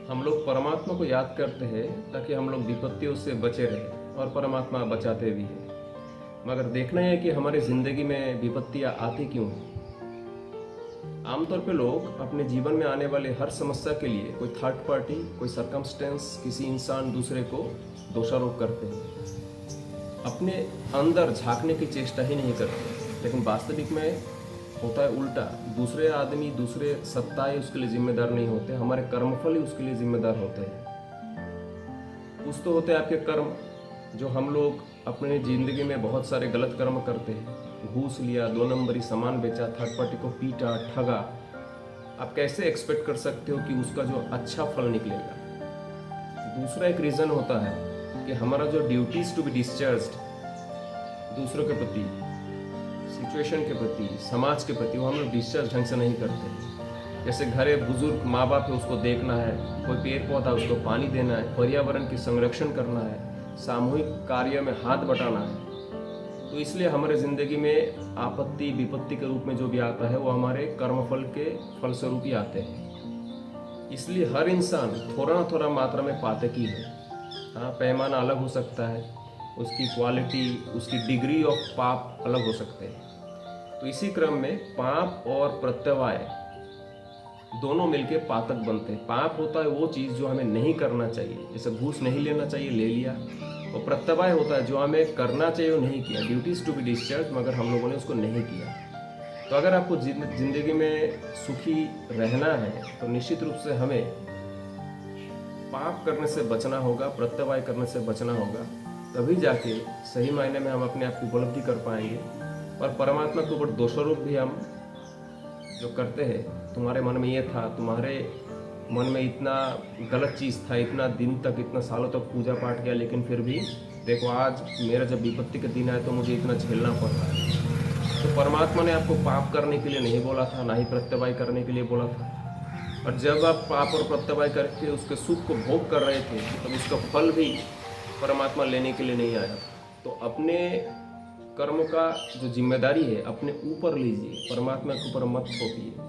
हम लोग परमात्मा को याद करते हैं ताकि हम लोग विपत्तियों से बचे रहें और परमात्मा बचाते भी हैं। मगर देखना है कि हमारी ज़िंदगी में विपत्तियाँ आती क्यों हैं। आमतौर पे लोग अपने जीवन में आने वाले हर समस्या के लिए कोई थर्ड पार्टी, कोई सरकमस्टेंस, किसी इंसान दूसरे को दोषारोप करते हैं, अपने अंदर झांकने की चेष्टा ही नहीं करते। लेकिन वास्तविक में होता है उल्टा। दूसरे आदमी, दूसरे सत्ताएं उसके लिए जिम्मेदार नहीं होते, हमारे कर्मफल ही उसके लिए जिम्मेदार होते हैं। कुछ तो होते हैं आपके कर्म, जो हम लोग अपने ज़िंदगी में बहुत सारे गलत कर्म करते हैं। घूस लिया, 2 नंबरी सामान बेचा, थर्ड पार्टी को पीटा, ठगा। आप कैसे एक्सपेक्ट कर सकते हो कि उसका जो अच्छा फल निकलेगा। दूसरा एक रीज़न होता है कि हमारा जो ड्यूटीज़ टू बी डिस्चार्ज्ड दूसरों के प्रति, सिचुएशन के प्रति, समाज के प्रति, वो हम लोग डिस्चार्ज ढंग से नहीं करते। जैसे घरे बुजुर्ग माँ बाप है, उसको देखना है, कोई पेड़ पौधा उसको पानी देना है, पर्यावरण की संरक्षण करना है, सामूहिक कार्य में हाथ बटाना है। तो इसलिए हमारे ज़िंदगी में आपत्ति विपत्ति के रूप में जो भी आता है वो हमारे कर्मफल के फलस्वरूप ही आते हैं। इसलिए हर इंसान थोड़ा ना थोड़ा मात्रा में पातक ही है। हाँ, पैमाना अलग हो सकता है, उसकी क्वालिटी, उसकी डिग्री ऑफ पाप अलग हो सकते हैं। तो इसी क्रम में पाप और प्रत्यवाय दोनों मिलके पातक बनते हैं। पाप होता है वो चीज़ जो हमें नहीं करना चाहिए, जैसे घूस नहीं लेना चाहिए, ले लिया। और प्रत्यवाय होता है जो हमें करना चाहिए वो नहीं किया, ड्यूटीज टू बी डिस्चार्ज, मगर हम लोगों ने उसको नहीं किया। तो अगर आपको जिंदगी में सुखी रहना है तो निश्चित रूप से हमें पाप करने से बचना होगा, प्रत्यवाय करने से बचना होगा। तभी जाके सही मायने में हम अपने आप की उपलब्धि कर पाएंगे। और परमात्मा के ऊपर दोषारोप भी हम जो करते हैं, तुम्हारे मन में ये था, तुम्हारे मन में इतना गलत चीज़ था, इतना दिन तक, इतना सालों तक पूजा पाठ किया, लेकिन फिर भी देखो आज मेरा जब विपत्ति का दिन आया तो मुझे इतना झेलना पड़ रहा है। तो परमात्मा ने आपको पाप करने के लिए नहीं बोला था, ना ही प्रत्यवाय करने के लिए बोला था। और जब आप पाप और प्रत्यवाय करके उसके सुख को भोग कर रहे थे, तब उसका फल भी परमात्मा लेने के लिए नहीं आया। तो अपने कर्म का जो जिम्मेदारी है अपने ऊपर लीजिए, परमात्मा के ऊपर मत थोपिए।